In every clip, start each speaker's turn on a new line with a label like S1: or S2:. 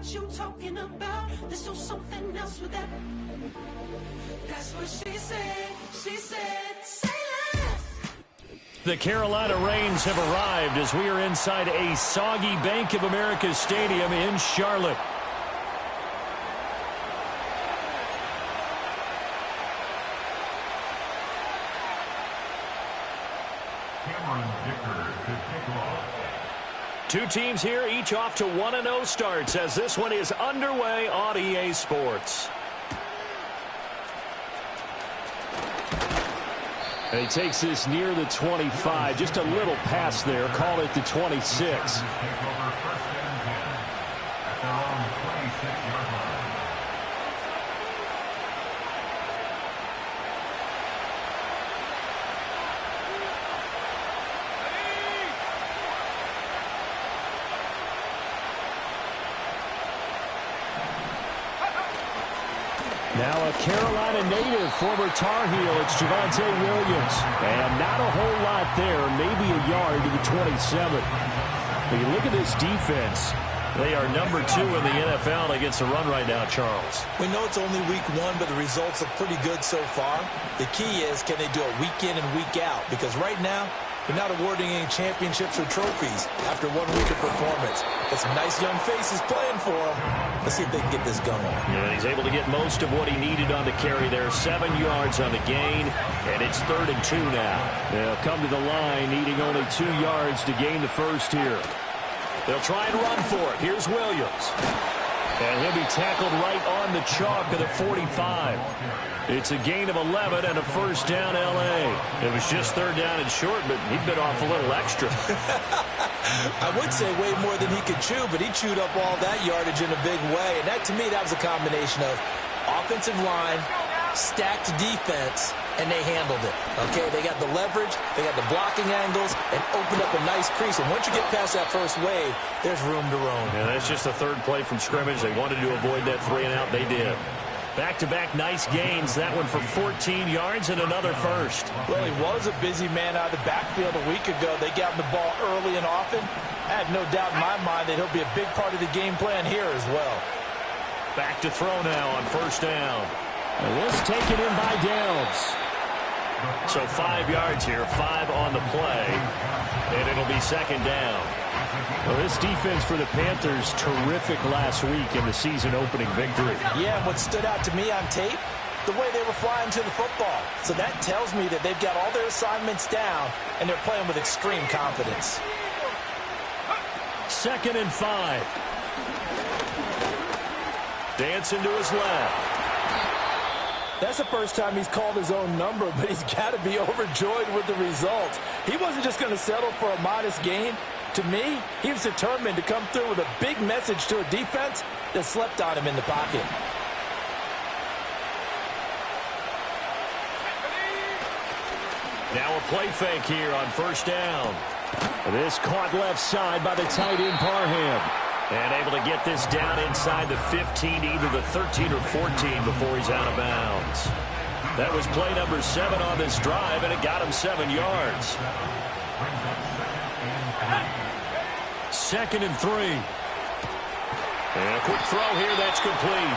S1: what you talking about. There's no something else with that. That's what she said. She said, say less.
S2: The Carolina Rains have arrived as we are inside a soggy Bank of America Stadium in Charlotte. Two teams here, each off to 1-0 starts as this one is underway on EA Sports. And he takes this near the 25, just a little pass there, call it the 26. Now a Carolina native, former Tar Heel, it's Javonte Williams. And not a whole lot there, maybe a yard to the 27. When you look at this defense, they are number 2 in the NFL against the run right now, Charles.
S3: We know it's only week 1, but the results are pretty good so far. The key is, can they do it week in and week out? Because right now, they're not awarding any championships or trophies after 1 week of performance. Got some nice young faces playing for him. Let's see if they can get this going.
S2: Yeah, he's able to get most of what he needed on the carry there. 7 yards on the gain, and it's 3rd and 2 now. They'll come to the line needing only 2 yards to gain the first here. They'll try and run for it. Here's Williams. And he'll be tackled right on the chalk of the 45. It's a gain of 11 and a first down, L.A. It was just 3rd down and short, but he bit off a little extra.
S3: I would say way more than he could chew, but he chewed up all that yardage in a big way. And that, to me, that was a combination of offensive line, stacked defense, and they handled it. Okay, they got the leverage, they got the blocking angles, and opened up a nice crease. And once you get past that first wave, there's room to roam.
S2: Yeah, that's just the 3rd play from scrimmage. They wanted to avoid that 3 and out. They did. Back-to-back nice gains. That one for 14 yards and another first.
S3: Well, he was a busy man out of the backfield a week ago. They got him the ball early and often. I had no doubt in my mind that he'll be a big part of the game plan here as well.
S2: Back to throw now on first down. And this taken in by Downs. So 5 yards here, 5 on the play, and it'll be 2nd down. Well, this defense for the Panthers, terrific last week in the season-opening victory.
S3: Yeah, and what stood out to me on tape, the way they were flying to the football. So that tells me that they've got all their assignments down, and they're playing with extreme confidence.
S2: 2nd and 5. Dancing to his left.
S3: That's the first time he's called his own number, but he's got to be overjoyed with the results. He wasn't just going to settle for a modest gain. To me, he was determined to come through with a big message to a defense that slept on him in the pocket.
S2: Now a play fake here on first down. This caught left side by the tight end Parham. And able to get this down inside the 15, either the 13 or 14 before he's out of bounds. That was play number 7 on this drive, and it got him 7 yards. 2nd and 3. And a quick throw here, that's complete.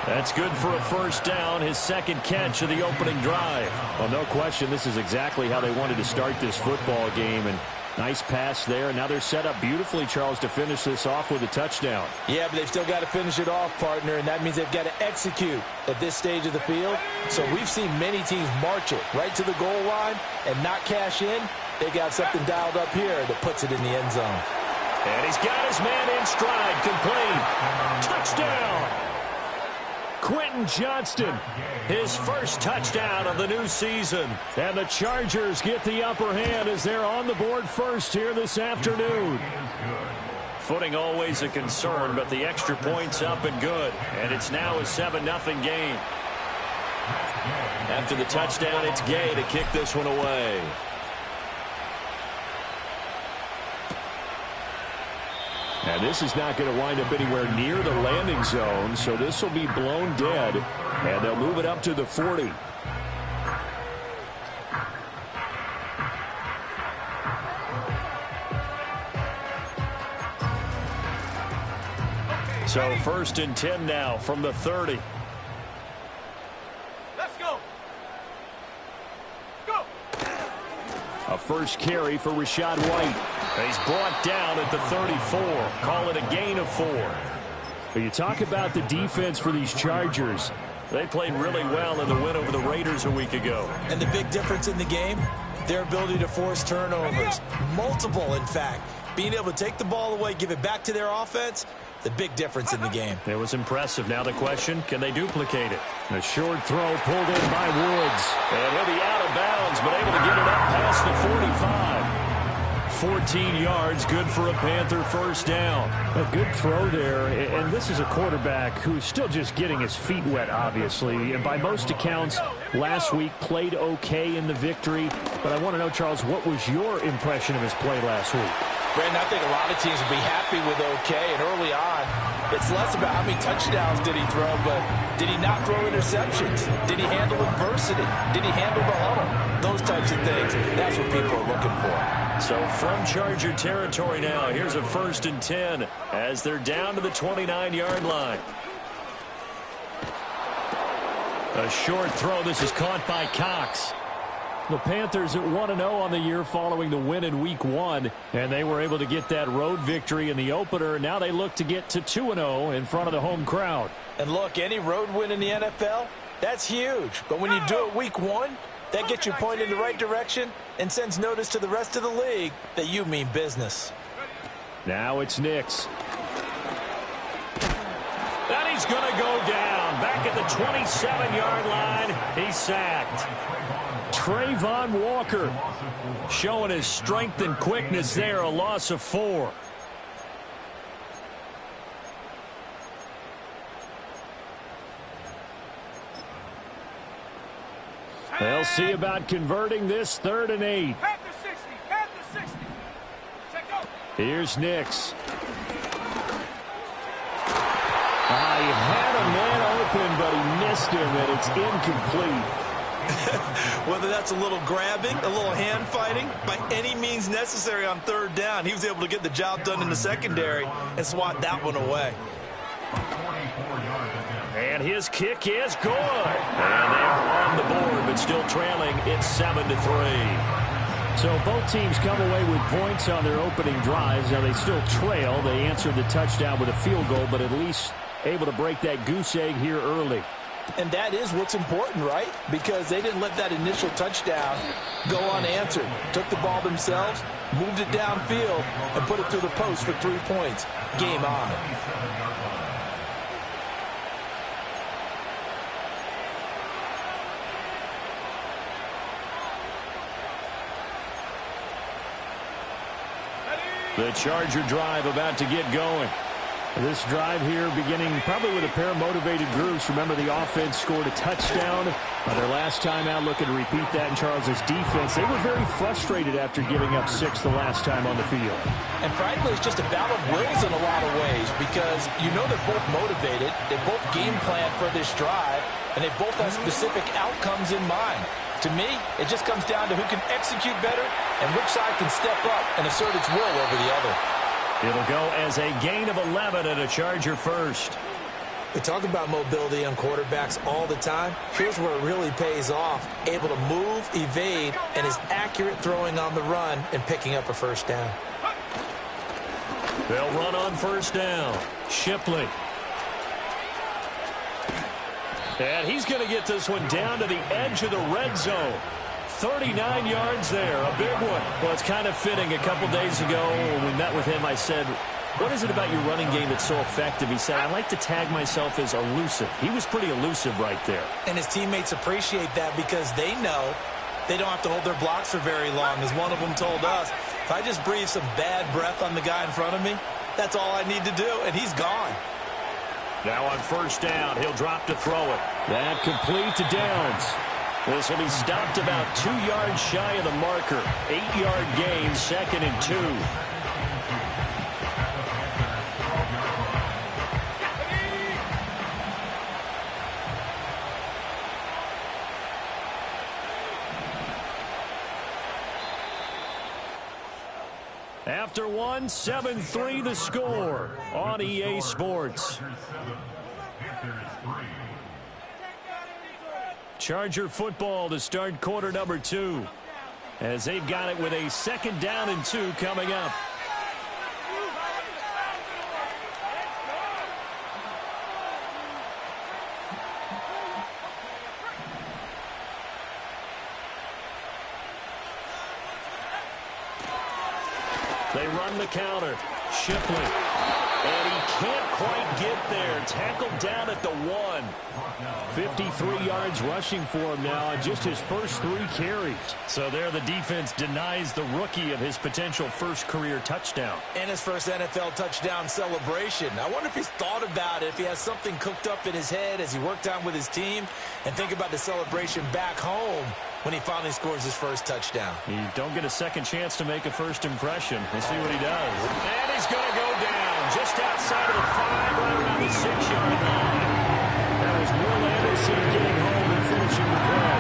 S2: That's good for a first down, his 2nd catch of the opening drive. Well, no question, this is exactly how they wanted to start this football game, and nice pass there. Now they're set up beautifully, Charles, to finish this off with a touchdown.
S3: Yeah, but they've still got to finish it off, partner, and that means they've got to execute at this stage of the field. So we've seen many teams march it right to the goal line and not cash in. They got something dialed up here that puts it in the end zone.
S2: And he's got his man in stride, complete. Touchdown! Quentin Johnston, his first touchdown of the new season. And the Chargers get the upper hand as they're on the board first here this afternoon. Footing always a concern, but the extra point's up and good. And it's now a 7-0 game. After the touchdown, it's Gay to kick this one away. And this is not going to wind up anywhere near the landing zone, so this will be blown dead, and they'll move it up to the 40. So 1st and 10 now from the 30.
S1: Let's go. Go.
S2: A first carry for Rachaad White. He's brought down at the 34. Call it a gain of 4. But you talk about the defense for these Chargers. They played really well in the win over the Raiders a week ago.
S3: And the big difference in the game, their ability to force turnovers. Multiple, in fact. Being able to take the ball away, give it back to their offense, the big difference in the game.
S2: It was impressive. Now the question, can they duplicate it? A short throw pulled in by Woods. And he'll be out of bounds, but able to get it up past the 45. 14 yards, good for a Panther first down. A good throw there, and this is a quarterback who's still just getting his feet wet, obviously. And by most accounts, last week played okay in the victory. But I want to know, Charles, what was your impression of his play last week?
S3: Brandon, I think a lot of teams will be happy with okay, and early on, it's less about how many touchdowns did he throw, but did he not throw interceptions? Did he handle adversity? Did he handle the huddle? Those types of things, that's what people are looking for.
S2: So from Charger territory now, here's a 1st and 10 as they're down to the 29-yard line. A short throw. This is caught by Cox. The Panthers at 1-0 on the year following the win in Week 1, and they were able to get that road victory in the opener. Now they look to get to 2-0 in front of the home crowd.
S3: And look, any road win in the NFL, that's huge. But when you do it Week 1, that gets you pointed in the right direction and sends notice to the rest of the league that you mean business.
S2: Now it's Nix. And he's going to go down. Back at the 27-yard line, he's sacked. Trayvon Walker showing his strength and quickness there, a loss of 4. They'll see about converting this 3rd and 8.
S1: Panther 60. Panther 60. Check out.
S2: Here's Nix. He had a man open, but he missed him, and it's incomplete.
S3: Whether that's a little grabbing, a little hand fighting, by any means necessary on 3rd down, he was able to get the job done in the secondary and swat that one away.
S2: And his kick is good. And they are on the board, but still trailing. It's 7-3. So both teams come away with points on their opening drives. Now they still trail. They answered the touchdown with a field goal, but at least able to break that goose egg here early.
S3: And that is what's important, right? Because they didn't let that initial touchdown go unanswered. Took the ball themselves, moved it downfield, and put it through the post for 3 points. Game on.
S2: The Charger drive about to get going. This drive here beginning probably with a pair of motivated groups. Remember, the offense scored a touchdown their last time out. Looking to repeat that in Charles's defense. They were very frustrated after giving up 6 the last time on the field.
S3: And frankly, it's just a battle of wills in a lot of ways because you know they're both motivated. They both game plan for this drive, and they both have specific outcomes in mind. To me, it just comes down to who can execute better and which side can step up and assert its will over the other.
S2: It'll go as a gain of 11 and a Charger first.
S3: We talk about mobility on quarterbacks all the time. Here's where it really pays off. Able to move, evade, and is accurate throwing on the run and picking up a first down.
S2: They'll run on first down. Shipley. And he's going to get this one down to the edge of the red zone. 39 yards there, a big one. Well, it's kind of fitting. A couple days ago when we met with him, I said, what is it about your running game that's so effective? He said, I like to tag myself as elusive. He was pretty elusive right there.
S3: And his teammates appreciate that because they know they don't have to hold their blocks for very long. As one of them told us, if I just breathe some bad breath on the guy in front of me, that's all I need to do, and he's gone.
S2: Now on first down, he'll drop to throw it. That complete to Downs. This will be stopped about 2 yards shy of the marker. 8-yard gain, 2nd and 2. After one, 7-3 the score on EA Sports. Charger football to start quarter number 2, as they've got it with a 2nd down and 2 coming up. They run the counter. Shipley. And he can't quite get there. Tackled down at the 1. 53 yards rushing for him now on just his first 3 carries. So there the defense denies the rookie of his potential first career touchdown.
S3: And his first NFL touchdown celebration. I wonder if he's thought about it, if he has something cooked up in his head as he worked on with his team, and think about the celebration back home when he finally scores his first touchdown.
S2: You don't get a second chance to make a first impression. We'll see what he does. And he's going to go down just outside of the 5, right around the 6-yard line. That was Will Anderson getting home and finishing the play.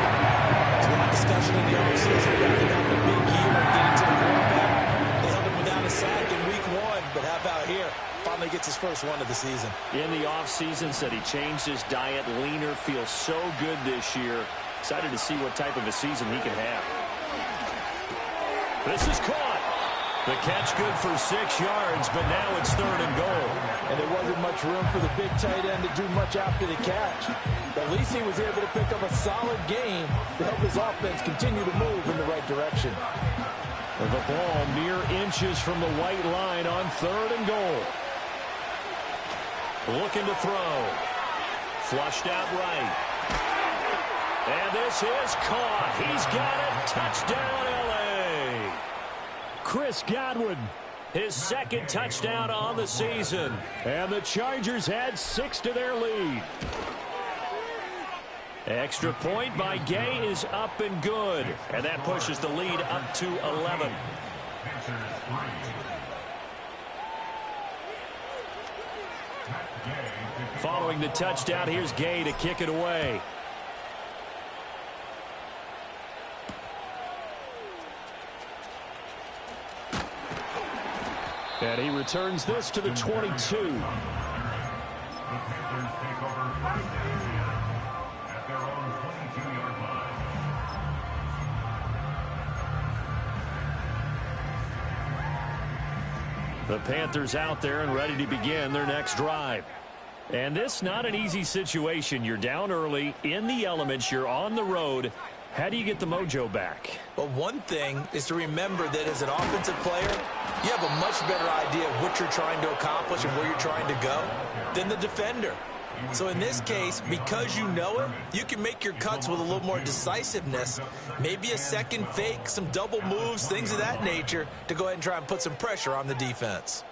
S3: There's a lot of discussion in the offseason about him having a big year and getting to the quarterback. They held him without a sack in week 1, but how about here? Finally gets his first one of the season.
S2: In the offseason, said he changed his diet, leaner, feels so good this year. Excited to see what type of a season he can have. This is caught. The catch good for 6 yards, but now it's 3rd and goal.
S4: And there wasn't much room for the big tight end to do much after the catch. But at least he was able to pick up a solid gain to help his offense continue to move in the right direction.
S2: The ball mere inches from the white line on 3rd and goal. Looking to throw. Flushed out right. And this is caught. He's got it. Touchdown, L.A. Chris Godwin, his 2nd touchdown on the season. And the Chargers add 6 to their lead. Extra point by Gay is up and good. And that pushes the lead up to 11. Following the touchdown, here's Gay to kick it away. And he returns this to the 22. The Panthers out there and ready to begin their next drive. And this not an easy situation. You're down early, in the elements, you're on the road. How do you get the mojo back?
S3: Well, one thing is to remember that as an offensive player, you have a much better idea of what you're trying to accomplish and where you're trying to go than the defender. So in this case, because you know it, you can make your cuts with a little more decisiveness, maybe a second fake, some double moves, things of that nature, to go ahead and try and put some pressure on the defense.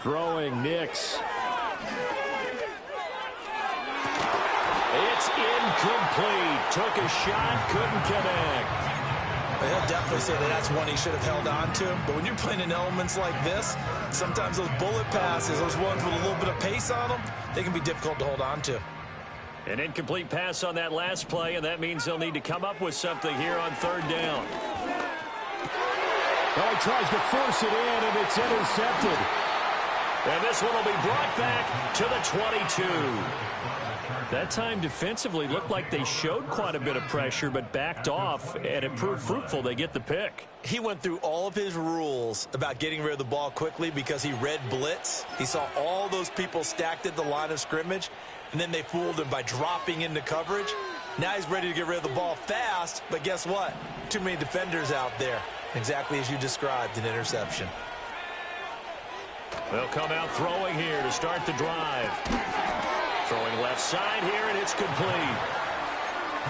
S2: Throwing Nix. It's incomplete. Took a shot, couldn't connect.
S3: He'll definitely say that that's one he should have held on to. But when you're playing in elements like this, sometimes those bullet passes, those ones with a little bit of pace on them, they can be difficult to hold on to.
S2: An incomplete pass on that last play, and that means they'll need to come up with something here on 3rd down. Well, he tries to force it in, and it's intercepted. And this one will be brought back to the 22. That time defensively looked like they showed quite a bit of pressure but backed off, and it proved fruitful. They get the pick.
S3: He went through all of his rules about getting rid of the ball quickly because he read blitz. He saw all those people stacked at the line of scrimmage, and then they fooled him by dropping into coverage. Now he's ready to get rid of the ball fast, but guess what? Too many defenders out there. Exactly as you described, an interception.
S2: They'll come out throwing here to start the drive. Throwing left side here, and it's complete.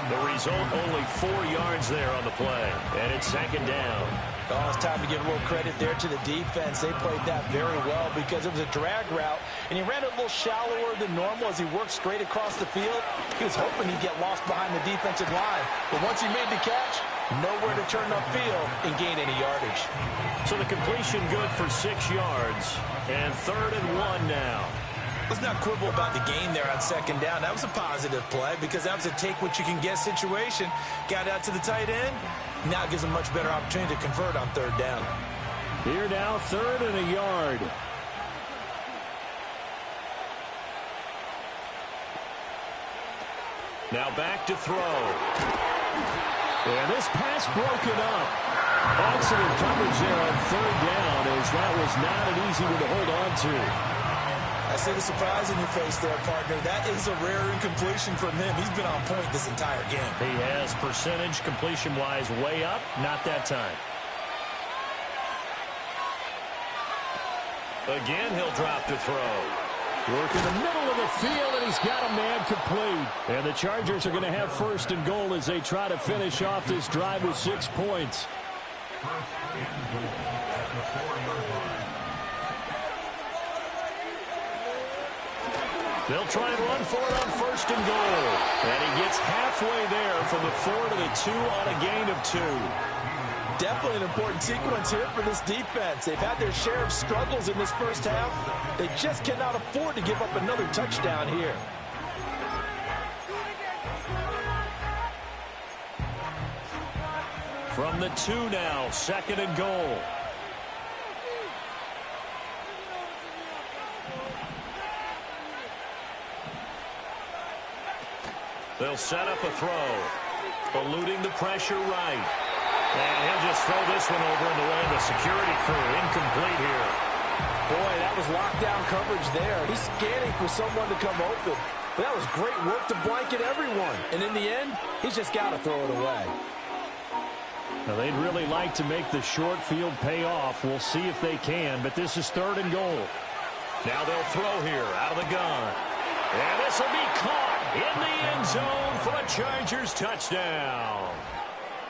S2: The result, only 4 yards there on the play, and it's 2nd down.
S4: Oh, it's time to give a little credit there to the defense. They played that very well because it was a drag route, and he ran it a little shallower than normal as he worked straight across the field. He was hoping he'd get lost behind the defensive line, but once he made the catch, nowhere to turn upfield and gain any yardage.
S2: So the completion good for 6 yards, and 3rd and 1 now.
S3: Let's not quibble about the gain there on 2nd down. That was a positive play because that was a take-what-you-can-get situation. Got out to the tight end,
S4: Now it gives them much better opportunity to convert on third down.
S2: Here now, 3rd and a yard. Now back to throw. And this pass broken up. Excellent coverage there on 3rd down, as that was not an easy one to hold on to.
S4: I see the surprise in your face there, partner. That is a rare incompletion from him. He's been on point this entire game.
S2: He has percentage completion-wise way up. Not that time. Again, he'll drop to throw. Work in the middle of the field, and he's got a man complete. And the Chargers are going to have 1st and goal as they try to finish off this drive with 6 points. They'll try and run for it on 1st and goal. And he gets halfway there from the 4 to the 2 on a gain of 2.
S4: Definitely an important sequence here for this defense. They've had their share of struggles in this first half. They just cannot afford to give up another touchdown here.
S2: From the 2 now, 2nd and goal. They'll set up a throw. Eluding the pressure right. And he'll just throw this one over in the way of the security crew. Incomplete here.
S4: Boy, that was lockdown coverage there. He's scanning for someone to come open. But that was great work to blanket everyone. And in the end, he's just got to throw it away.
S2: Now, they'd really like to make the short field pay off. We'll see if they can, but this is 3rd and goal. Now they'll throw here out of the gun. And this will be caught in the end zone for a Chargers touchdown.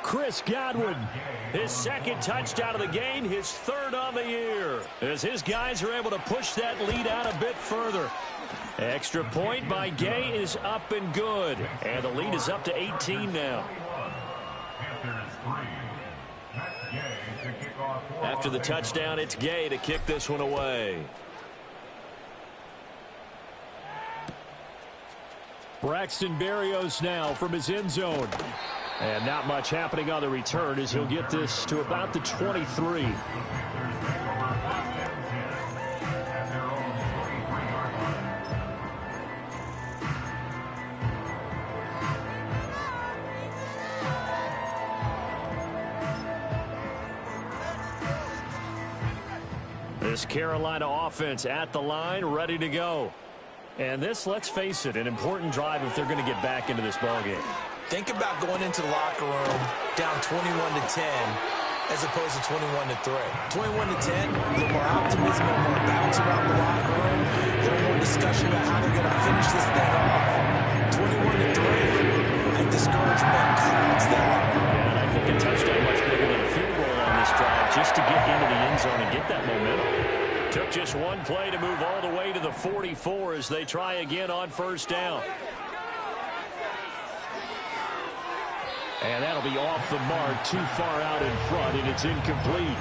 S2: Chris Godwin, his 2nd touchdown of the game, his 3rd on the year, as his guys are able to push that lead out a bit further. Extra point by Gay is up and good, and the lead is up to 18 now. After the touchdown, it's Gay to kick this one away. Braxton Berrios now from his end zone. And not much happening on the return as he'll get this to about the 23. This Carolina offense at the line, ready to go. And this, let's face it, an important drive if they're going to get back into this ballgame.
S4: Think about going into the locker room down 21-10 as opposed to 21-3. 21-10, a little more optimism, a little more bounce around the locker room, a little more discussion about how they're going to finish this thing off. 21-3, and discouragement clouds that.
S2: And I think a touchdown much bigger than a field goal on this drive just to get into the end zone and get that momentum. Took just one play to move all the way to the 44 as they try again on 1st down. And that'll be off the mark, too far out in front, and it's incomplete.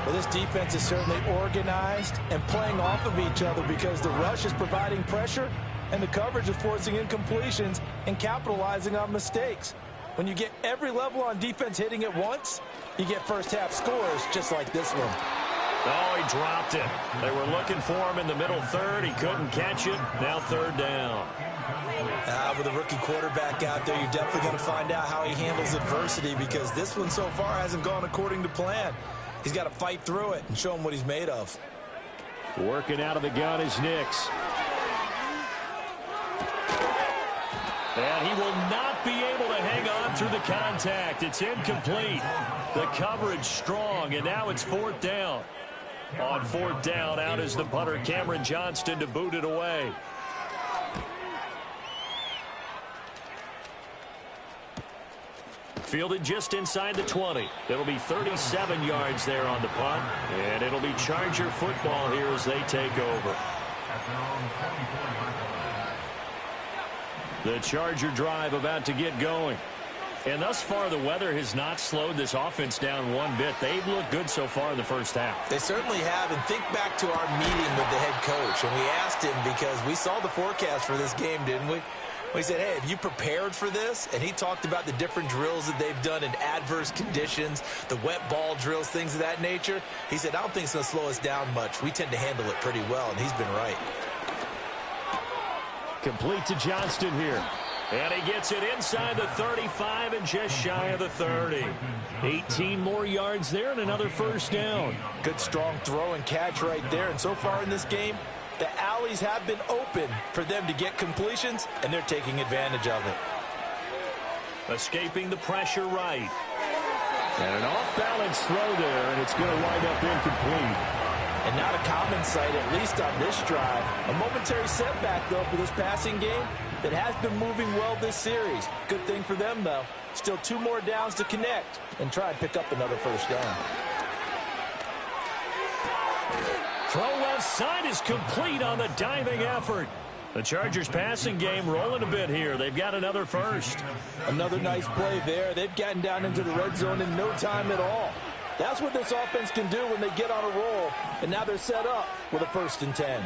S4: Well, this defense is certainly organized and playing off of each other because the rush is providing pressure and the coverage is forcing incompletions and capitalizing on mistakes. When you get every level on defense hitting at once, you get first half scores just like this one.
S2: Oh, he dropped it. They were looking for him in the middle 3rd. He couldn't catch it. Now 3rd down.
S4: With a rookie quarterback out there, you're definitely going to find out how he handles adversity because this one so far hasn't gone according to plan. He's got to fight through it and show him what he's made of.
S2: Working out of the gun is Nix. And he will not be able to hang on through the contact. It's incomplete. The coverage strong, and now it's 4th down. On 4th down, out is the punter, Cameron Johnston, to boot it away. Fielded just inside the 20. It'll be 37 yards there on the punt. And it'll be Charger football here as they take over. The Charger drive about to get going. And thus far, the weather has not slowed this offense down one bit. They've looked good so far in the first half.
S4: They certainly have. And think back to our meeting with the head coach. And we asked him because we saw the forecast for this game, didn't we?
S3: Well, he said, hey, have you prepared for this? And he talked about the different drills that they've done in adverse conditions, the wet ball drills, things of that nature. He said, I don't think it's going to slow us down much. We tend to handle it pretty well, and he's been right.
S2: Complete to Johnston here. And he gets it inside the 35 and just shy of the 30. 18 more yards there and another first down.
S4: Good strong throw and catch right there. And so far in this game, the alleys have been open for them to get completions, and they're taking advantage of it.
S2: Escaping the pressure right. And an off-balance throw there, and it's going to wind up incomplete.
S4: And not a common sight, at least on this drive. A momentary setback, though, for this passing game that has been moving well this series. Good thing for them, though. Still 2 more downs to connect and try and pick up another first down.
S2: Throw left side is complete on the diving effort. The Chargers passing game rolling a bit here. They've got another first.
S4: Another nice play there. They've gotten down into the red zone in no time at all. That's what this offense can do when they get on a roll. And now they're set up with a 1st and 10.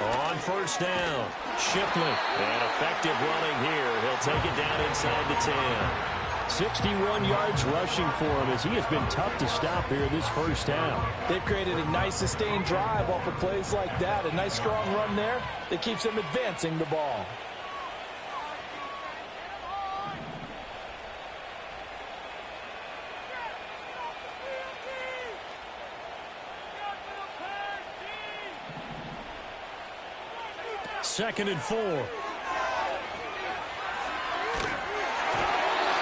S2: On first down, Shipley. And effective running here. He'll take it down inside the 10. 61 yards rushing for him as he has been tough to stop here this first half.
S4: They've created a nice sustained drive off of plays like that. A nice strong run there that keeps them advancing the ball.
S2: Second and 4.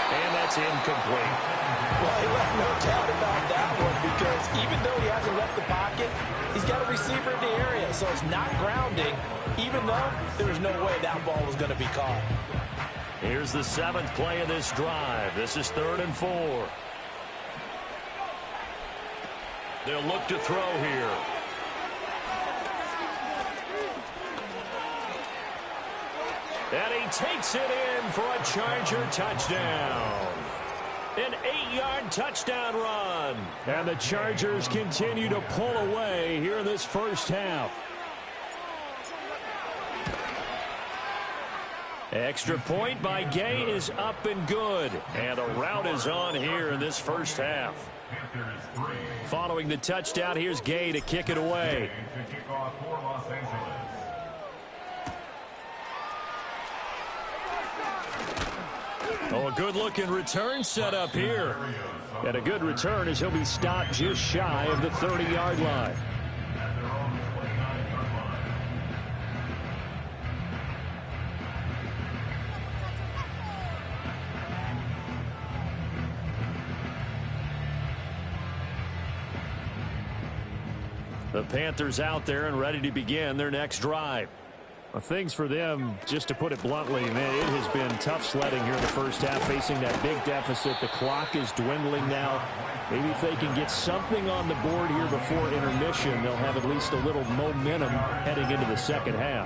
S2: And that's incomplete.
S4: Well, he left no doubt about that one because even though he hasn't left the pocket, he's got a receiver in the area, so it's not grounding, even though there was no way that ball was going to be caught.
S2: Here's the 7th play of this drive. This is 3rd and 4. They'll look to throw here. And he takes it in for a Charger touchdown. An 8-yard touchdown run. And the Chargers continue to pull away here in this first half. Extra point by Gay is up and good. And the route is on here in this first half. Following the touchdown, here's Gay to kick it away. Oh, a good-looking return set up here. And a good return as he'll be stopped just shy of the 30-yard line. The Panthers out there and ready to begin their next drive. Well, things for them, just to put it bluntly, man, it has been tough sledding here in the first half, facing that big deficit. The clock is dwindling now. Maybe if they can get something on the board here before intermission, they'll have at least a little momentum heading into the second half.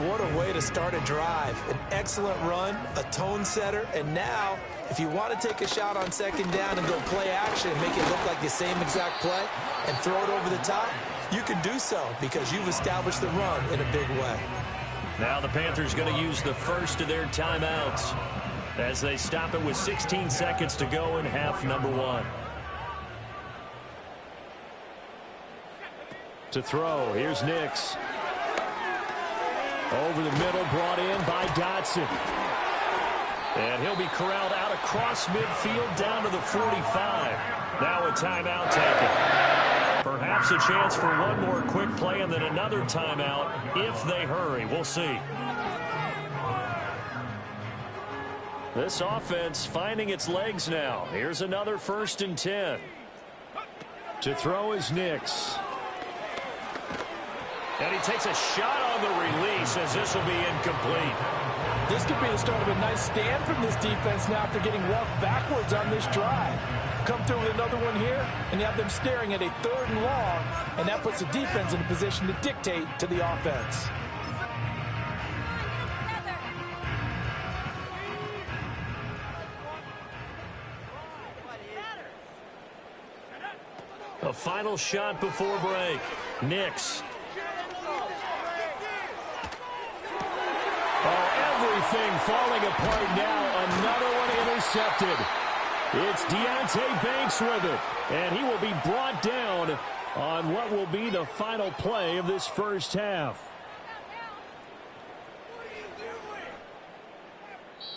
S3: What a way to start a drive. An excellent run, a tone setter, and now, if you want to take a shot on second down and go play action and make it look like the same exact play and throw it over the top, you can do so because you've established the run in a big way.
S2: Now the Panthers going to use the first of their timeouts as they stop it with 16 seconds to go in half number 1. To throw, here's Nix. Over the middle, brought in by Dotson. And he'll be corralled out across midfield down to the 45. Now a timeout taken. Perhaps a chance for one more quick play and then another timeout if they hurry. We'll see. This offense finding its legs now. Here's another 1st and 10. To throw is Nix. And he takes a shot on the release as this will be incomplete.
S4: This could be the start of a nice stand from this defense now after getting roughed backwards on this drive. Come through with another one here, and you have them staring at a 3rd and long, and that puts the defense in a position to dictate to the offense.
S2: A final shot before break. Nix. Everything falling apart now. Another one intercepted. It's Deonte Banks with it, and he will be brought down on what will be the final play of this first half.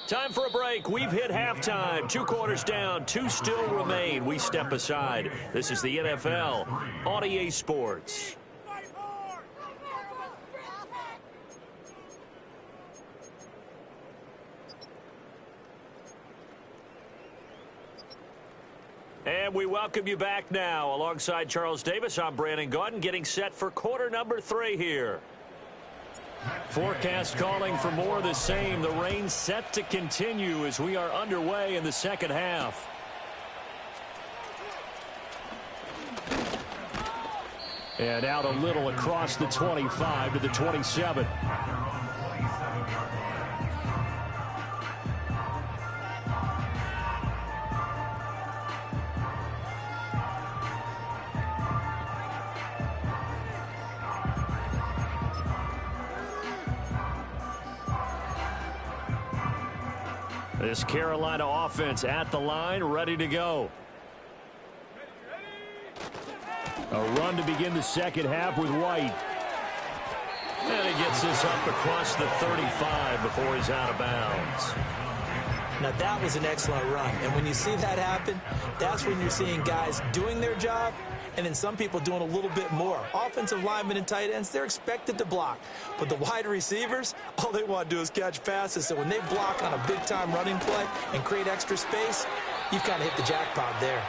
S2: Time for a break. We've hit halftime. 2 quarters down. 2 still remain. We step aside. This is the NFL on EA Sports. And we welcome you back now. Alongside Charles Davis, I'm Brandon Gaudin, getting set for quarter number 3 here. Forecast calling for more of the same. The rain set to continue as we are underway in the second half. And out a little across the 25 to the 27. This Carolina offense at the line, ready to go. A run to begin the second half with White. And he gets this up across the 35 before he's out of bounds.
S3: Now, that was an excellent run. And when you see that happen, that's when you're seeing guys doing their job and then some people doing a little bit more. Offensive linemen and tight ends, they're expected to block. But the wide receivers, all they want to do is catch passes. So when they block on a big-time running play and create extra space, you've kind of hit the jackpot there.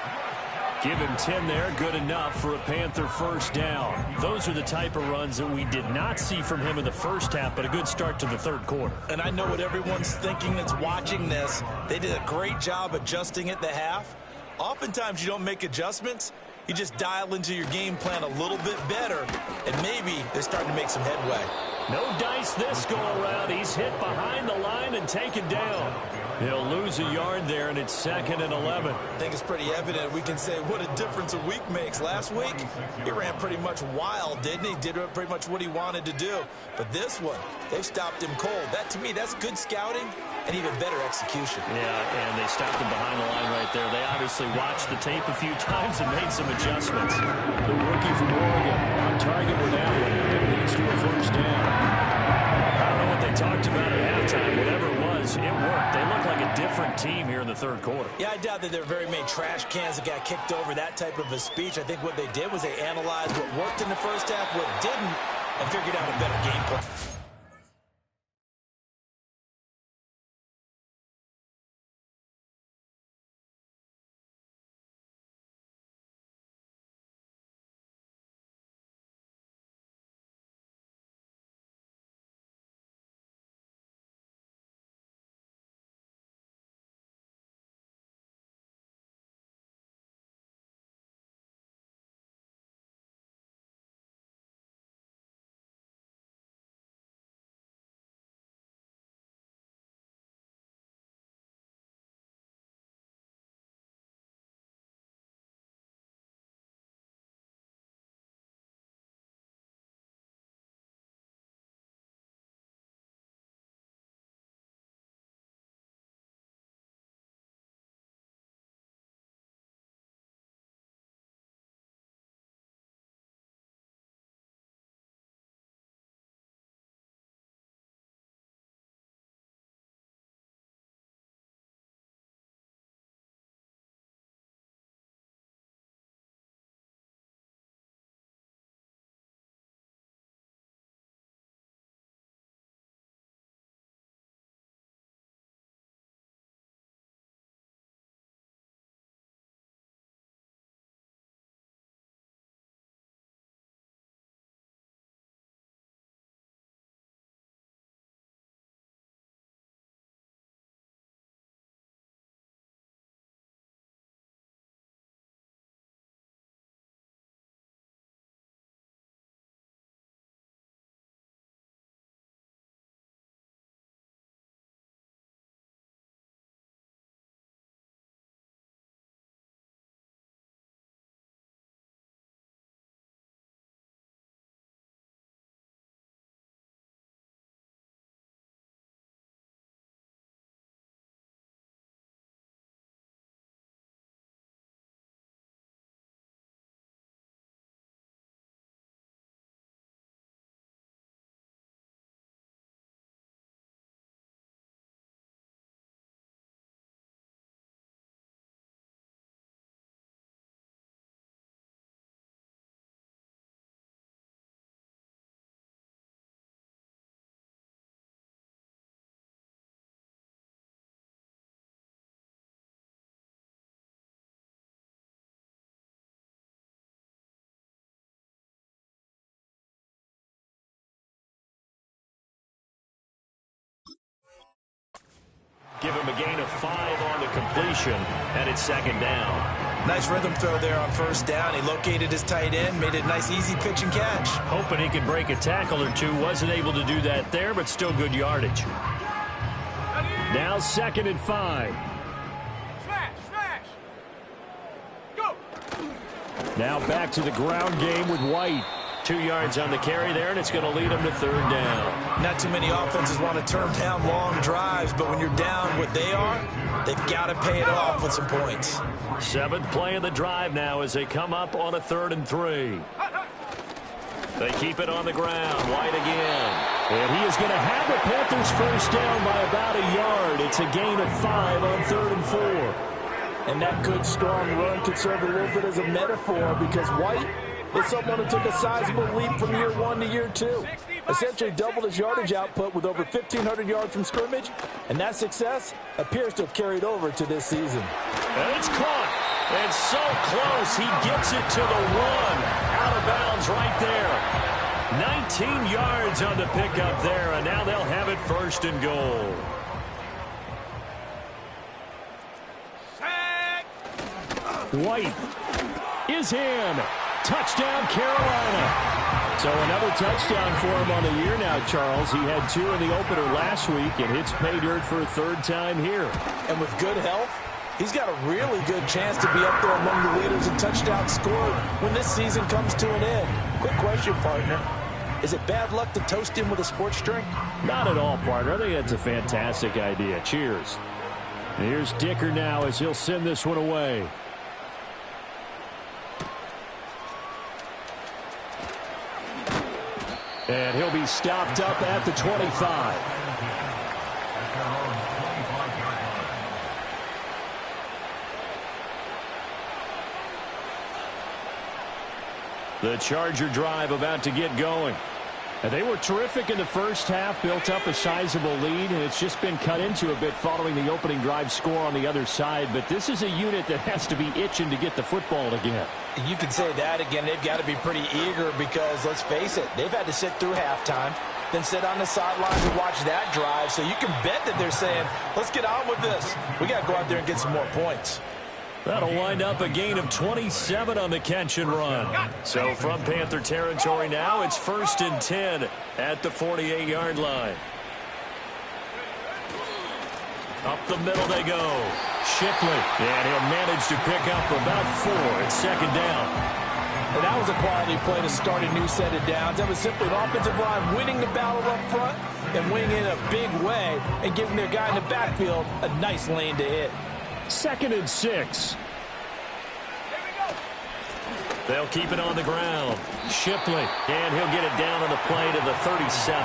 S2: Give him 10 there, good enough for a Panther first down. Those are the type of runs that we did not see from him in the first half, but a good start to the third quarter.
S4: And I know what everyone's thinking that's watching this. They did a great job adjusting at the half. Oftentimes you don't make adjustments. You just dial into your game plan a little bit better, and maybe they're starting to make some headway.
S2: No dice this go-around. He's hit behind the line and taken down. He'll lose a yard there, and it's 2nd and 11.
S4: I think it's pretty evident. We can say what a difference a week makes. Last week, he ran pretty much wild, didn't he? Did pretty much what he wanted to do. But this one, they've stopped him cold. That, to me, that's good scouting and even better execution.
S2: Yeah, and they stopped him behind the line right there. They obviously watched the tape a few times and made some adjustments. The rookie from Oregon on target with that one. It leads to a first down. I don't know what they talked about at halftime. Whatever it was, it worked. They look like a different team here in the third quarter.
S4: Yeah, I doubt that there were very many trash cans that got kicked over, that type of a speech. I think what they did was they analyzed what worked in the first half, what didn't, and figured out a better game plan.
S2: Give him a gain of 5 on the completion, and it's second down.
S3: Nice rhythm throw there on first down. He located his tight end, made it a nice easy pitch and catch.
S2: Hoping he could break a tackle or two. Wasn't able to do that there, but still good yardage. Now second and 5.
S5: Smash! Go!
S2: Now back to the ground game with White. 2 yards on the carry there, and it's going to lead him to third down.
S3: Not too many offenses want to turn down long drives, but when you're down what they are, they've got to pay it off with some points.
S2: 7th play of the drive now as they come up on a 3rd and 3. They keep it on the ground. White again. And he is going to have the Panthers first down by about a yard. It's a gain of 5 on 3rd and 4.
S4: And that good, strong run could serve a little bit as a metaphor because White is someone who took a sizable leap from year 1 to year 2. Essentially doubled his yardage output with over 1,500 yards from scrimmage, and that success appears to have carried over to this season.
S2: And it's caught. And so close. He gets it to the 1. Out of bounds right there. 19 yards on the pickup there, and now they'll have it 1st and goal. White is in. Touchdown, Carolina. So another touchdown for him on the year now, Charles. He had 2 in the opener last week, and hits pay dirt for a 3rd time here.
S4: And with good health, he's got a really good chance to be up there among the leaders in touchdowns scored when this season comes to an end. Quick question, partner. Is it bad luck to toast him with a sports drink?
S2: Not at all, partner. I think that's a fantastic idea. Cheers. Here's Dicker now as he'll send this one away. And he'll be stopped up at the 25. The Charger drive about to get going. And they were terrific in the first half, built up a sizable lead, and it's just been cut into a bit following the opening drive score on the other side. But this is a unit that has to be itching to get the football again.
S4: You can say that again. They've got to be pretty eager because, let's face it, they've had to sit through halftime, then sit on the sidelines and watch that drive. So you can bet that they're saying, let's get on with this. We got to go out there and get some more points.
S2: That'll wind up a gain of 27 on the catch and run. So from Panther territory now, it's 1st and 10 at the 48-yard line. Up the middle they go. Shipley, and he'll manage to pick up about 4 at 2nd down.
S4: And that was a quality play to start a new set of downs. That was simply an offensive line winning the battle up front and winning in a big way and giving their guy in the backfield a nice lane to hit. 2nd and 6.
S2: They'll keep it on the ground. Shipley, and he'll get it down on the play to the 37.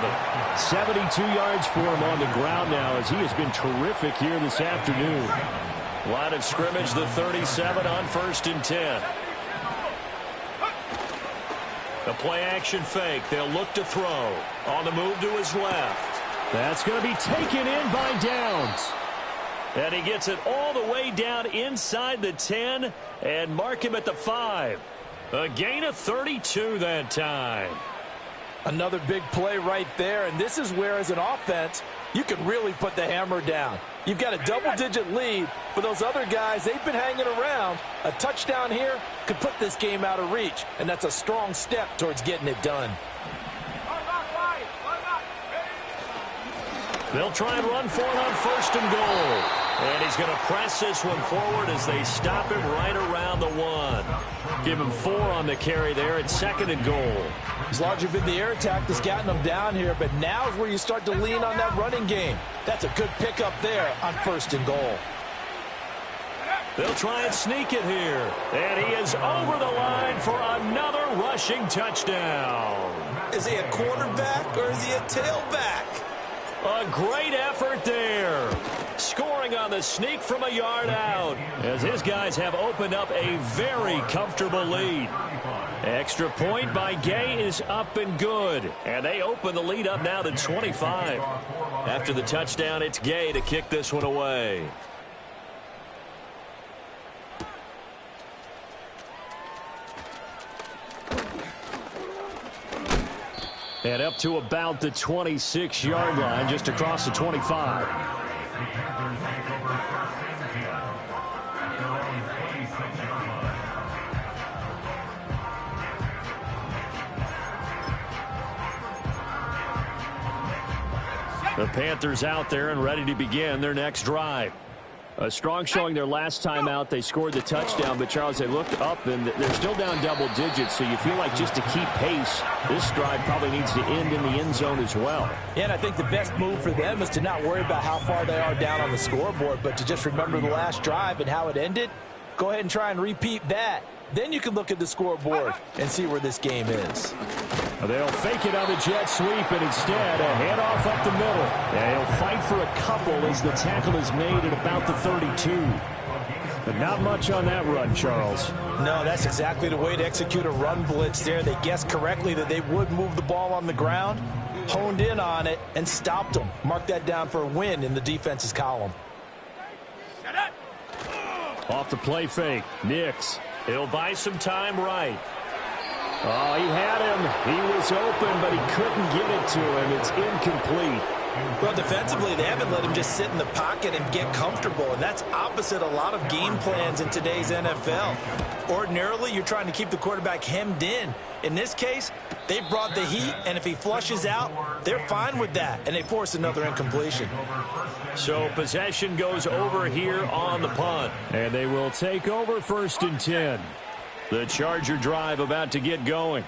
S2: 72 yards for him on the ground now as he has been terrific here this afternoon. Line of scrimmage, the 37 on 1st and 10. The play action fake. They'll look to throw. On the move to his left. That's going to be taken in by Downs. And he gets it all the way down inside the 10 and mark him at the 5. A gain of 32 that time.
S4: Another big play right there, and this is where, as an offense, you can really put the hammer down. You've got a double-digit lead, but those other guys, they've been hanging around. A touchdown here could put this game out of reach, and that's a strong step towards getting it done.
S2: They'll try and run for it on 1st and goal. And he's going to press this one forward as they stop him right around the 1. Give him 4 on the carry there at 2nd and goal.
S4: It's largely been the air attack that's gotten them down here, but now is where you start to lean on that running game. That's a good pickup there on 1st and goal.
S2: They'll try and sneak it here. And he is over the line for another rushing touchdown.
S3: Is he a quarterback or is he a tailback?
S2: A great effort there. Scoring on the sneak from a yard out as his guys have opened up a very comfortable lead. Extra point by Gay is up and good. And they open the lead up now to 25. After the touchdown, it's Gay to kick this one away. And up to about the 26-yard line, just across the 25. The Panthers out there and ready to begin their next drive. A strong showing their last time out. They scored the touchdown, but Charles, they looked up and they're still down double digits, so you feel like just to keep pace, this drive probably needs to end in the end zone as well.
S4: Yeah, and I think the best move for them is to not worry about how far they are down on the scoreboard, but to just remember the last drive and how it ended. Go ahead and try and repeat that. Then you can look at the scoreboard and see where this game is.
S2: They'll fake it on the jet sweep, and instead a handoff up the middle. And he'll fight for a couple as the tackle is made at about the 32. But not much on that run, Charles.
S4: No, that's exactly the way to execute a run blitz there. They guessed correctly that they would move the ball on the ground, honed in on it, and stopped them. Mark that down for a win in the defense's column.
S2: Off the play fake, Nix. He'll buy some time right. Oh, he had him. He was open, but he couldn't get it to him. It's incomplete.
S3: Well, defensively, they haven't let him just sit in the pocket and get comfortable, and that's opposite a lot of game plans in today's NFL. Ordinarily, you're trying to keep the quarterback hemmed in. In this case, they brought the heat, and if he flushes out, they're fine with that, and they force another incompletion.
S2: So possession goes over here on the punt, and they will take over 1st and 10. The Charger drive about to get going.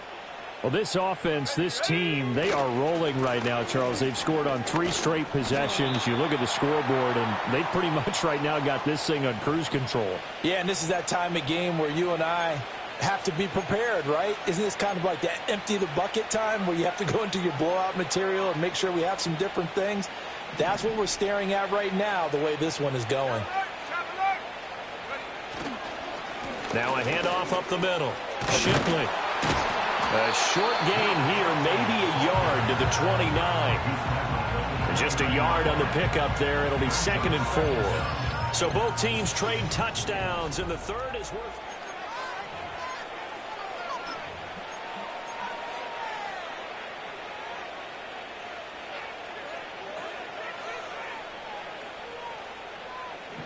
S2: Well, this offense, this team, they are rolling right now, Charles. They've scored on 3 straight possessions. You look at the scoreboard, and they pretty much right now got this thing on cruise control.
S4: Yeah, and this is that time of game where you and I have to be prepared, right? Isn't this kind of like that empty the bucket time where you have to go into your blowout material and make sure we have some different things? That's what we're staring at right now, the way this one is going.
S2: Now a handoff up the middle. Shipley. A short gain here, maybe a yard to the 29. Just a yard on the pickup there. It'll be 2nd and 4. So both teams trade touchdowns, and the third is worth...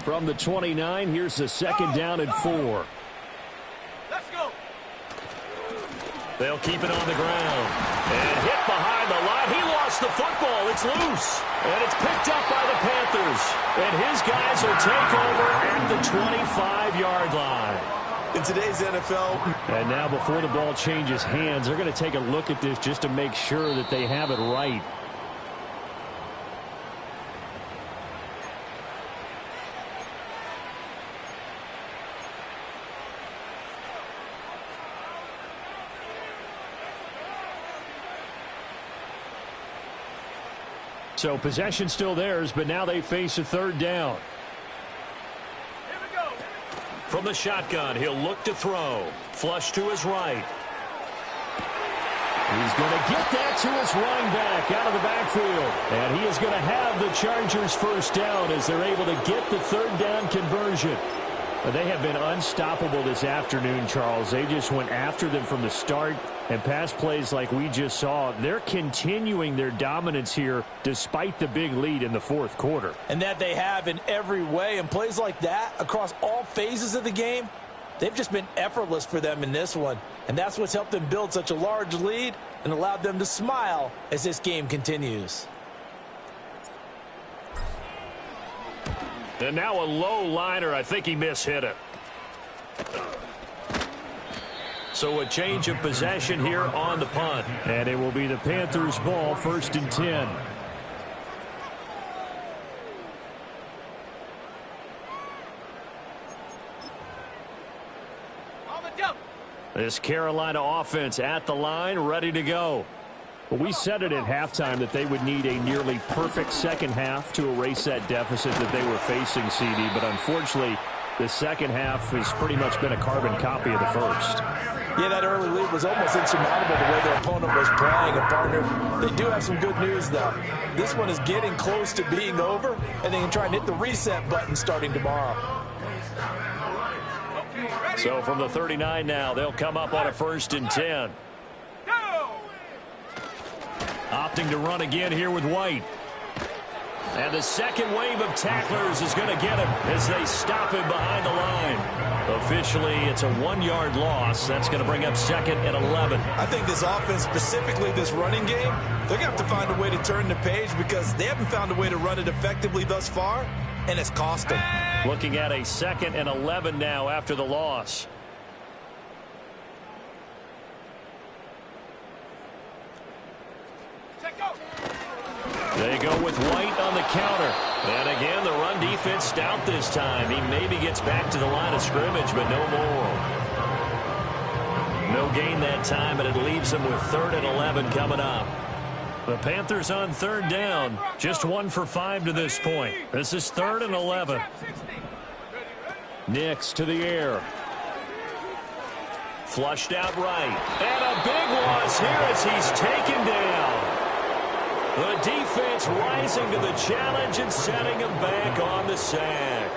S2: From the 29, here's the 2nd down and 4.
S5: Let's go.
S2: They'll keep it on the ground. And hit behind the line. He lost the football. It's loose. And it's picked up by the Panthers. And his guys will take over at the 25-yard line.
S3: In today's NFL.
S2: And now before the ball changes hands, they're going to take a look at this just to make sure that they have it right. So possession still theirs, but now they face a 3rd down.
S5: Here we go.
S2: From the shotgun, he'll look to throw. Flush to his right. He's going to get that to his running back out of the backfield. And he is going to have the Chargers 1st down as they're able to get the 3rd down conversion. They have been unstoppable this afternoon, Charles. They just went after them from the start, and pass plays like we just saw, they're continuing their dominance here despite the big lead in the 4th quarter.
S4: And that they have in every way, and plays like that across all phases of the game, they've just been effortless for them in this one. And that's what's helped them build such a large lead and allowed them to smile as this game continues.
S2: And now a low liner. I think he mishit it. So a change of possession here on the punt. And it will be the Panthers' ball, 1st and 10.
S5: On the jump.
S2: This Carolina offense at the line, ready to go. Well, we said it at halftime that they would need a nearly perfect second half to erase that deficit that they were facing, CD. But unfortunately, the second half has pretty much been a carbon copy of the first.
S4: Yeah, that early lead was almost insurmountable the way their opponent was playing. And, partner, they do have some good news, though. This one is getting close to being over, and they can try and hit the reset button starting tomorrow.
S2: So from the 39 now, they'll come up on a 1st and 10.
S5: Go.
S2: Opting to run again here with White. And the second wave of tacklers is going to get him as they stop him behind the line. Officially, it's a 1-yard loss. That's going to bring up 2nd and 11.
S3: I think this offense, specifically this running game, they're going to have to find a way to turn the page because they haven't found a way to run it effectively thus far, and it's cost them.
S2: Looking at a 2nd and 11 now after the loss. They go with White on the counter. And again, the run defense stout this time. He maybe gets back to the line of scrimmage, but no more. No gain that time, and it leaves them with 3rd and 11 coming up. The Panthers on 3rd down. Just 1 for 5 to this point. This is 3rd and 11. Nix to the air. Flushed out right. And a big loss here as he's taken down. The defense rising to the challenge and setting him back on the sack.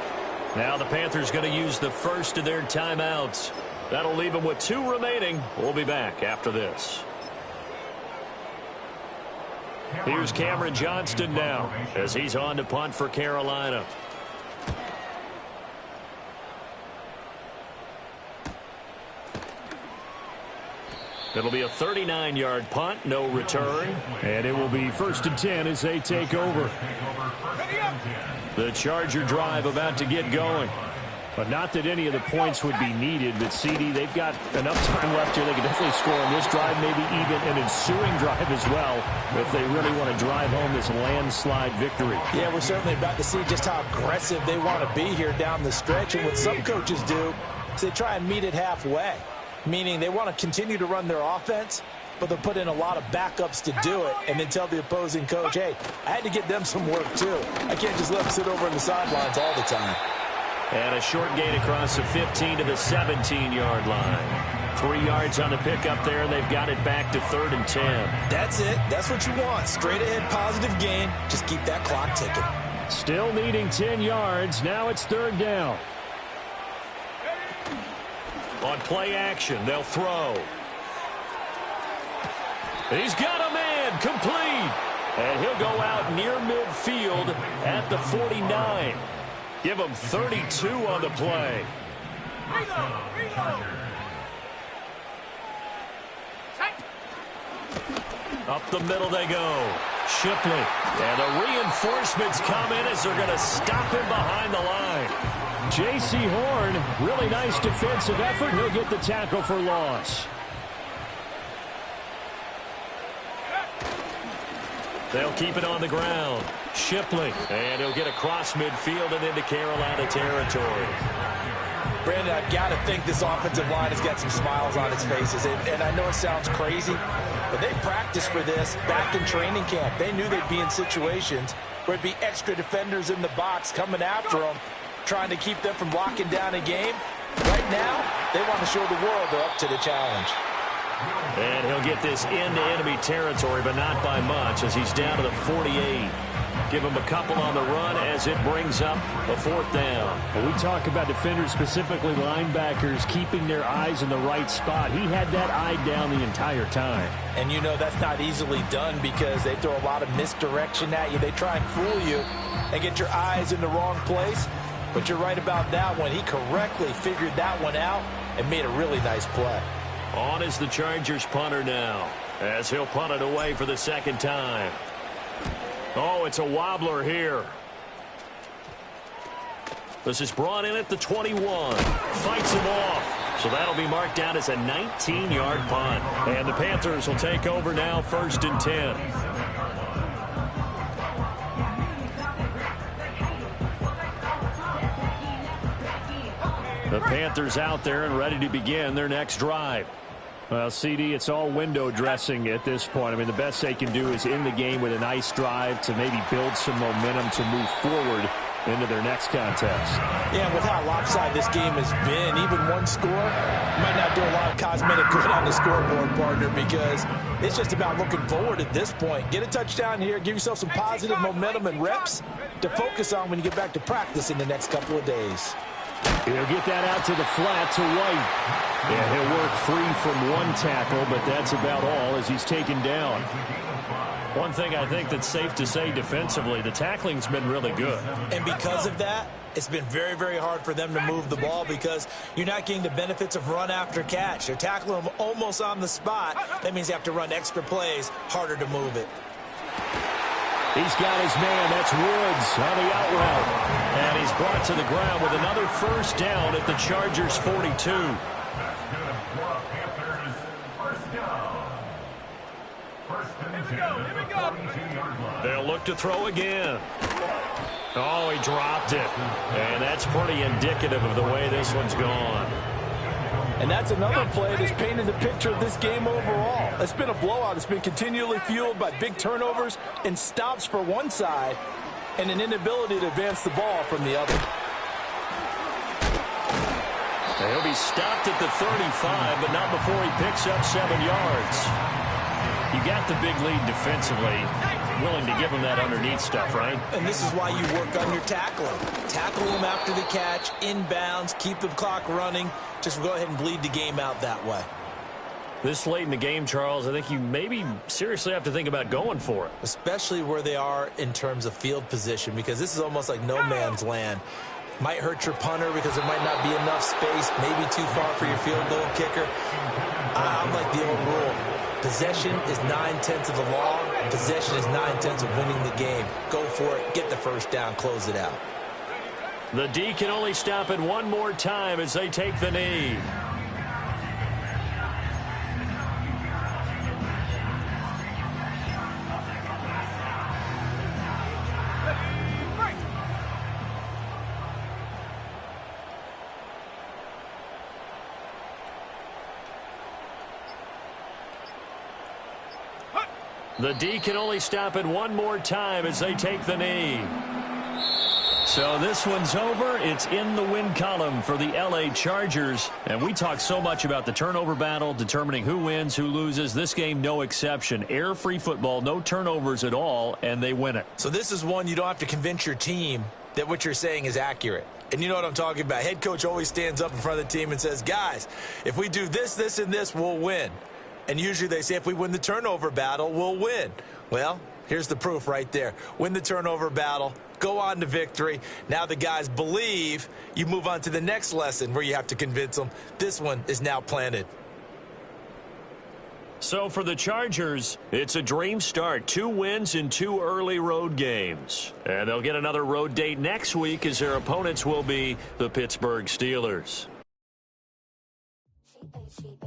S2: Now the Panthers going to use the first of their timeouts. That'll leave them with 2 remaining. We'll be back after this. Here's Cameron Johnston now as he's on to punt for Carolina. It'll be a 39-yard punt, no return. And it will be 1st and 10 as they take over. The Charger drive about to get going. But not that any of the points would be needed, but CD, they've got enough time left here. They can definitely score on this drive, maybe even an ensuing drive as well, if they really want to drive home this landslide victory.
S4: Yeah, we're certainly about to see just how aggressive they want to be here down the stretch. And what some coaches do is they try and meet it halfway, meaning they want to continue to run their offense, but they'll put in a lot of backups to do it and then tell the opposing coach, hey, I had to get them some work too. I can't just let them sit over on the sidelines all the time.
S2: And a short gain across the 15 to the 17-yard line. 3 yards on the pickup there, and they've got it back to 3rd and 10.
S3: That's it. That's what you want. Straight ahead positive gain. Just keep that clock ticking.
S2: Still needing 10 yards. Now it's 3rd down. On play action, they'll throw. He's got a man, complete. And he'll go out near midfield at the 49. Give him 32 on the play. Up the middle they go. Shipley. And the reinforcements come in as they're going to stop him behind the line. J.C. Horn, really nice defensive effort. He'll get the tackle for loss. They'll keep it on the ground. Shipley. And he'll get across midfield and into Carolina territory.
S4: Brandon, I've got to think this offensive line has got some smiles on its faces. And I know it sounds crazy, but they practiced for this back in training camp. They knew they'd be in situations where it'd be extra defenders in the box coming after them, trying to keep them from locking down a game. Right now, they want to show the world they're up to the challenge.
S2: And he'll get this into enemy territory, but not by much as he's down to the 48. Give him a couple on the run as it brings up a 4th down.
S6: Well, we talk about defenders, specifically linebackers, keeping their eyes in the right spot. He had that eye down the entire time.
S4: And you know that's not easily done because they throw a lot of misdirection at you. They try and fool you and get your eyes in the wrong place. But you're right about that one. He correctly figured that one out and made a really nice play.
S2: On is the Chargers punter now as he'll punt it away for the 2nd time. Oh, it's a wobbler here. This is brought in at the 21. Fights him off. So that'll be marked down as a 19-yard punt. And the Panthers will take over now, 1st and 10. The Panthers out there and ready to begin their next drive.
S6: Well, CD, it's all window dressing at this point. I mean, the best they can do is end the game with a nice drive to maybe build some momentum to move forward into their next contest.
S4: Yeah, with how lopsided this game has been, even one score might not do a lot of cosmetic good on the scoreboard, partner, because it's just about looking forward at this point. Get a touchdown here, give yourself some positive momentum and reps to focus on when you get back to practice in the next couple of days.
S6: He'll get that out to the flat to White. And he'll work free from one tackle, but that's about all as he's taken down. One thing I think that's safe to say defensively, the tackling's been really good.
S3: And because of that, it's been very, very hard for them to move the ball because you're not getting the benefits of run after catch. They're tackling them almost on the spot. That means you have to run extra plays, harder to move it.
S6: He's got his man. That's Woods on the out route. And he's brought to the ground with another first down at the Chargers' 42. They'll look to throw again. Oh, he dropped it. And that's pretty indicative of the way this one's gone.
S4: And that's another play that's painted the picture of this game overall. It's been a blowout. It's been continually fueled by big turnovers and stops for one side and an inability to advance the ball from the other.
S6: He'll be stopped at the 35, but not before he picks up 7 yards. You got the big lead defensively. Willing to give him that underneath stuff, right?
S3: And this is why you work on your tackling. Tackle them after the catch, inbounds, keep the clock running. Just go ahead and bleed the game out that way.
S6: This late in the game, Charles, I think you maybe seriously have to think about going for it.
S3: Especially where they are in terms of field position, because this is almost like no man's land. Might hurt your punter because there might not be enough space, maybe too far for your field goal kicker. I'm like the old rule. Possession is 9/10 of the law. Possession is 9/10 of winning the game. Go for it. Get the first down. Close it out.
S6: The D can only stop it one more time as they take the knee. The D can only stop it one more time as they take the knee. So this one's over. It's in the win column for the L.A. Chargers. And we talk so much about the turnover battle, determining who wins, who loses. This game, no exception. Air-free football, no turnovers at all, and they win it.
S3: So this is one you don't have to convince your team that what you're saying is accurate. And you know what I'm talking about. Head coach always stands up in front of the team and says, guys, if we do this, this, and this, we'll win. And usually they say if we win the turnover battle, we'll win. Well, here's the proof right there. Win the turnover battle, go on to victory. Now the guys believe. You move on to the next lesson where you have to convince them. This one is now planted.
S6: So for the Chargers, it's a dream start. 2 wins in 2 early road games. And they'll get another road date next week as their opponents will be the Pittsburgh Steelers.
S1: She